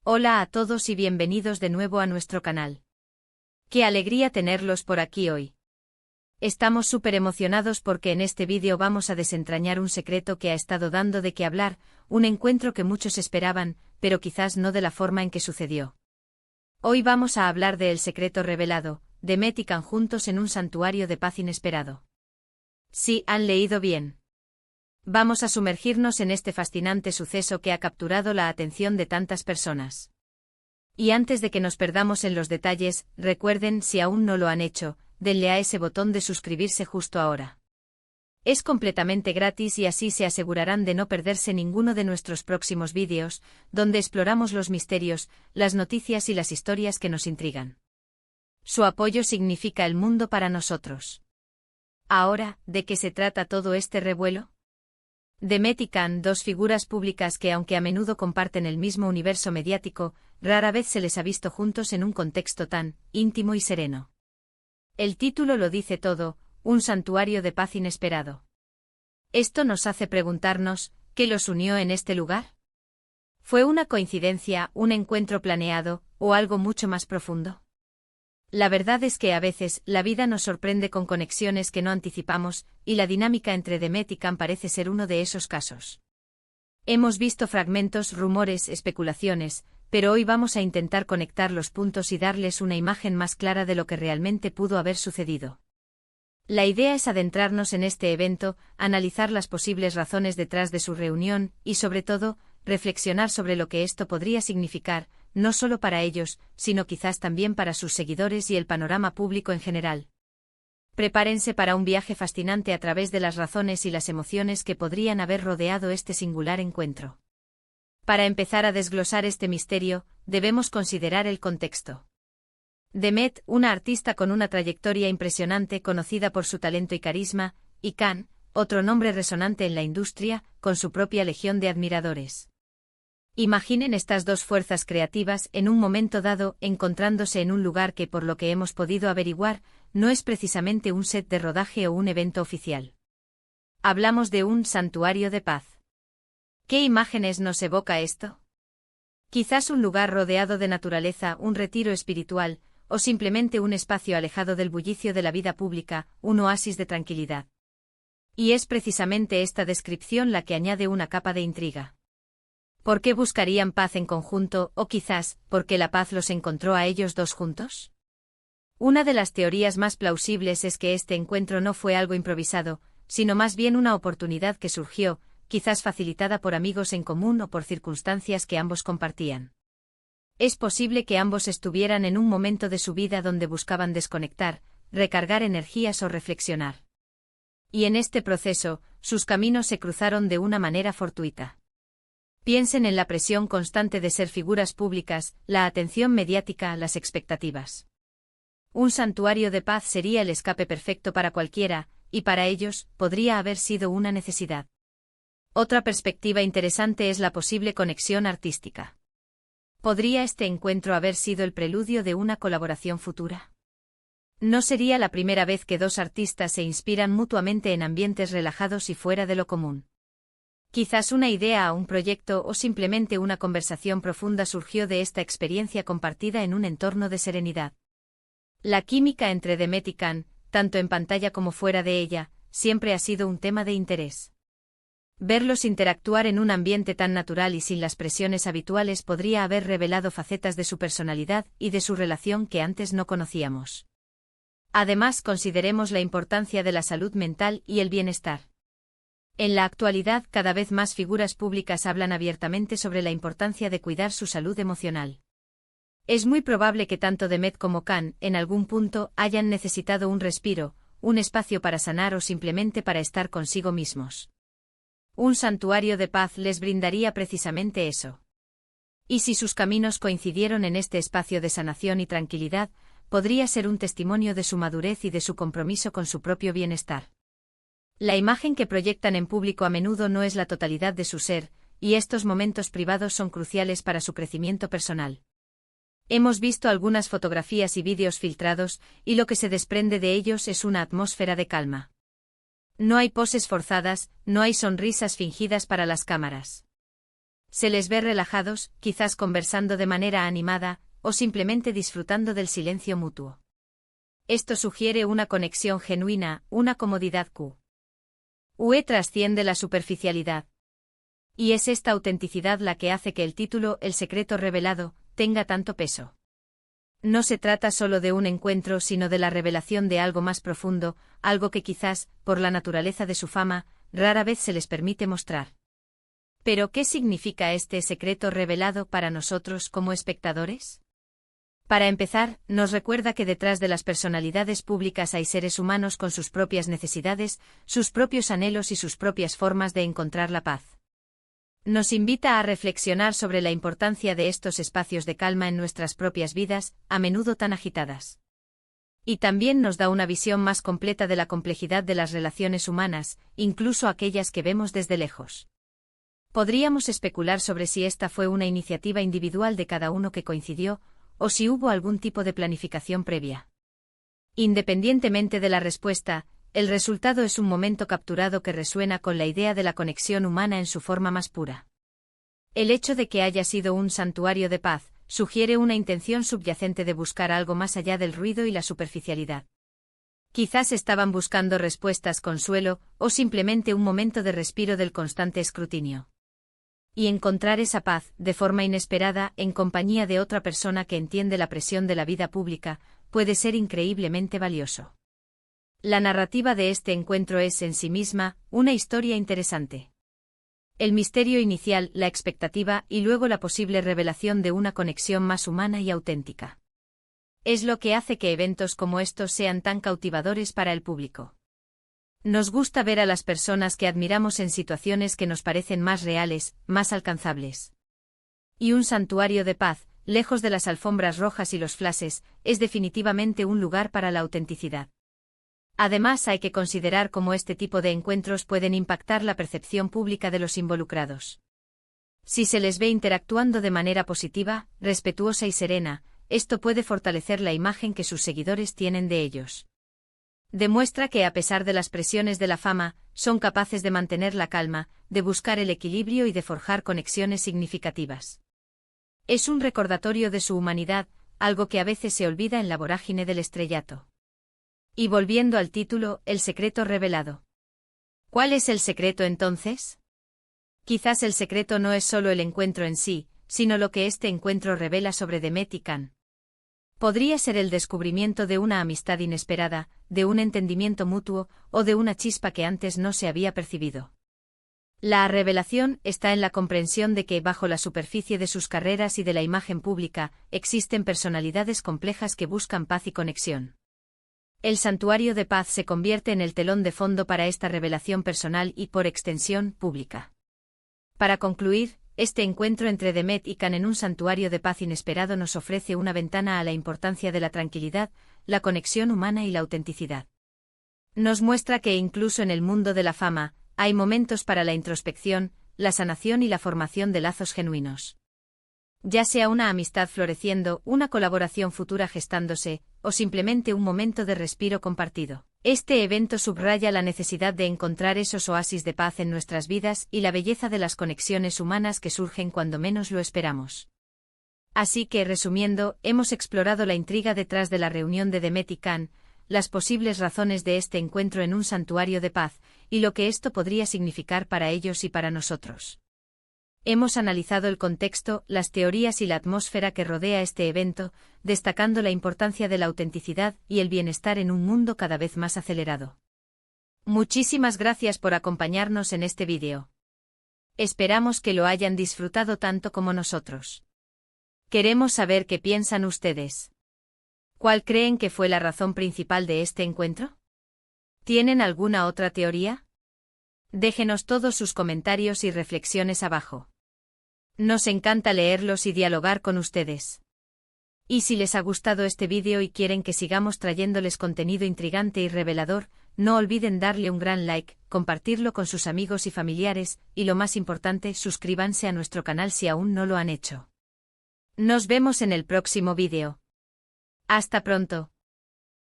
Hola a todos y bienvenidos de nuevo a nuestro canal. Qué alegría tenerlos por aquí hoy. Estamos súper emocionados porque en este vídeo vamos a desentrañar un secreto que ha estado dando de qué hablar, un encuentro que muchos esperaban, pero quizás no de la forma en que sucedió. Hoy vamos a hablar de El secreto revelado, de Demet y Can juntos en un santuario de paz inesperado. Sí, han leído bien. Vamos a sumergirnos en este fascinante suceso que ha capturado la atención de tantas personas. Y antes de que nos perdamos en los detalles, recuerden, si aún no lo han hecho, denle a ese botón de suscribirse justo ahora. Es completamente gratis y así se asegurarán de no perderse ninguno de nuestros próximos vídeos, donde exploramos los misterios, las noticias y las historias que nos intrigan. Su apoyo significa el mundo para nosotros. Ahora, ¿de qué se trata todo este revuelo? Demet y Can, dos figuras públicas que aunque a menudo comparten el mismo universo mediático, rara vez se les ha visto juntos en un contexto tan íntimo y sereno. El título lo dice todo, un santuario de paz inesperado. Esto nos hace preguntarnos, ¿qué los unió en este lugar? ¿Fue una coincidencia, un encuentro planeado, o algo mucho más profundo? La verdad es que a veces la vida nos sorprende con conexiones que no anticipamos, y la dinámica entre Demet y Can parece ser uno de esos casos. Hemos visto fragmentos, rumores, especulaciones, pero hoy vamos a intentar conectar los puntos y darles una imagen más clara de lo que realmente pudo haber sucedido. La idea es adentrarnos en este evento, analizar las posibles razones detrás de su reunión y, sobre todo, reflexionar sobre lo que esto podría significar, no solo para ellos, sino quizás también para sus seguidores y el panorama público en general. Prepárense para un viaje fascinante a través de las razones y las emociones que podrían haber rodeado este singular encuentro. Para empezar a desglosar este misterio, debemos considerar el contexto. Demet, una artista con una trayectoria impresionante conocida por su talento y carisma, y Can, otro nombre resonante en la industria, con su propia legión de admiradores. Imaginen estas dos fuerzas creativas en un momento dado encontrándose en un lugar que, por lo que hemos podido averiguar, no es precisamente un set de rodaje o un evento oficial. Hablamos de un santuario de paz. ¿Qué imágenes nos evoca esto? Quizás un lugar rodeado de naturaleza, un retiro espiritual, o simplemente un espacio alejado del bullicio de la vida pública, un oasis de tranquilidad. Y es precisamente esta descripción la que añade una capa de intriga. ¿Por qué buscarían paz en conjunto, o quizás, por qué la paz los encontró a ellos dos juntos? Una de las teorías más plausibles es que este encuentro no fue algo improvisado, sino más bien una oportunidad que surgió, quizás facilitada por amigos en común o por circunstancias que ambos compartían. Es posible que ambos estuvieran en un momento de su vida donde buscaban desconectar, recargar energías o reflexionar. Y en este proceso, sus caminos se cruzaron de una manera fortuita. Piensen en la presión constante de ser figuras públicas, la atención mediática, las expectativas. Un santuario de paz sería el escape perfecto para cualquiera, y para ellos, podría haber sido una necesidad. Otra perspectiva interesante es la posible conexión artística. ¿Podría este encuentro haber sido el preludio de una colaboración futura? No sería la primera vez que dos artistas se inspiran mutuamente en ambientes relajados y fuera de lo común. Quizás una idea a un proyecto o simplemente una conversación profunda surgió de esta experiencia compartida en un entorno de serenidad. La química entre Demet y Can, tanto en pantalla como fuera de ella, siempre ha sido un tema de interés. Verlos interactuar en un ambiente tan natural y sin las presiones habituales podría haber revelado facetas de su personalidad y de su relación que antes no conocíamos. Además, consideremos la importancia de la salud mental y el bienestar. En la actualidad, cada vez más figuras públicas hablan abiertamente sobre la importancia de cuidar su salud emocional. Es muy probable que tanto Demet como Can, en algún punto, hayan necesitado un respiro, un espacio para sanar o simplemente para estar consigo mismos. Un santuario de paz les brindaría precisamente eso. Y si sus caminos coincidieron en este espacio de sanación y tranquilidad, podría ser un testimonio de su madurez y de su compromiso con su propio bienestar. La imagen que proyectan en público a menudo no es la totalidad de su ser, y estos momentos privados son cruciales para su crecimiento personal. Hemos visto algunas fotografías y vídeos filtrados, y lo que se desprende de ellos es una atmósfera de calma. No hay poses forzadas, no hay sonrisas fingidas para las cámaras. Se les ve relajados, quizás conversando de manera animada, o simplemente disfrutando del silencio mutuo. Esto sugiere una conexión genuina, una comodidad que trasciende la superficialidad. Y es esta autenticidad la que hace que el título El secreto revelado tenga tanto peso. No se trata solo de un encuentro, sino de la revelación de algo más profundo, algo que quizás, por la naturaleza de su fama, rara vez se les permite mostrar. ¿Pero qué significa este secreto revelado para nosotros como espectadores? Para empezar, nos recuerda que detrás de las personalidades públicas hay seres humanos con sus propias necesidades, sus propios anhelos y sus propias formas de encontrar la paz. Nos invita a reflexionar sobre la importancia de estos espacios de calma en nuestras propias vidas, a menudo tan agitadas. Y también nos da una visión más completa de la complejidad de las relaciones humanas, incluso aquellas que vemos desde lejos. Podríamos especular sobre si esta fue una iniciativa individual de cada uno que coincidió, o si hubo algún tipo de planificación previa. Independientemente de la respuesta, el resultado es un momento capturado que resuena con la idea de la conexión humana en su forma más pura. El hecho de que haya sido un santuario de paz sugiere una intención subyacente de buscar algo más allá del ruido y la superficialidad. Quizás estaban buscando respuestas, consuelo, o simplemente un momento de respiro del constante escrutinio. Y encontrar esa paz, de forma inesperada, en compañía de otra persona que entiende la presión de la vida pública, puede ser increíblemente valioso. La narrativa de este encuentro es en sí misma una historia interesante. El misterio inicial, la expectativa y luego la posible revelación de una conexión más humana y auténtica. Es lo que hace que eventos como estos sean tan cautivadores para el público. Nos gusta ver a las personas que admiramos en situaciones que nos parecen más reales, más alcanzables. Y un santuario de paz, lejos de las alfombras rojas y los flashes, es definitivamente un lugar para la autenticidad. Además, hay que considerar cómo este tipo de encuentros pueden impactar la percepción pública de los involucrados. Si se les ve interactuando de manera positiva, respetuosa y serena, esto puede fortalecer la imagen que sus seguidores tienen de ellos. Demuestra que a pesar de las presiones de la fama, son capaces de mantener la calma, de buscar el equilibrio y de forjar conexiones significativas. Es un recordatorio de su humanidad, algo que a veces se olvida en la vorágine del estrellato. Y volviendo al título, El secreto revelado. ¿Cuál es el secreto entonces? Quizás el secreto no es solo el encuentro en sí, sino lo que este encuentro revela sobre Demet y Can. Podría ser el descubrimiento de una amistad inesperada, de un entendimiento mutuo, o de una chispa que antes no se había percibido. La revelación está en la comprensión de que, bajo la superficie de sus carreras y de la imagen pública, existen personalidades complejas que buscan paz y conexión. El santuario de paz se convierte en el telón de fondo para esta revelación personal y, por extensión, pública. Para concluir, este encuentro entre Demet y Can en un santuario de paz inesperado nos ofrece una ventana a la importancia de la tranquilidad, la conexión humana y la autenticidad. Nos muestra que incluso en el mundo de la fama, hay momentos para la introspección, la sanación y la formación de lazos genuinos. Ya sea una amistad floreciendo, una colaboración futura gestándose, o simplemente un momento de respiro compartido. Este evento subraya la necesidad de encontrar esos oasis de paz en nuestras vidas y la belleza de las conexiones humanas que surgen cuando menos lo esperamos. Así que, resumiendo, hemos explorado la intriga detrás de la reunión de Demet y Can, las posibles razones de este encuentro en un santuario de paz, y lo que esto podría significar para ellos y para nosotros. Hemos analizado el contexto, las teorías y la atmósfera que rodea este evento, destacando la importancia de la autenticidad y el bienestar en un mundo cada vez más acelerado. Muchísimas gracias por acompañarnos en este vídeo. Esperamos que lo hayan disfrutado tanto como nosotros. Queremos saber qué piensan ustedes. ¿Cuál creen que fue la razón principal de este encuentro? ¿Tienen alguna otra teoría? Déjenos todos sus comentarios y reflexiones abajo. Nos encanta leerlos y dialogar con ustedes. Y si les ha gustado este vídeo y quieren que sigamos trayéndoles contenido intrigante y revelador, no olviden darle un gran like, compartirlo con sus amigos y familiares, y lo más importante, suscríbanse a nuestro canal si aún no lo han hecho. Nos vemos en el próximo vídeo. Hasta pronto.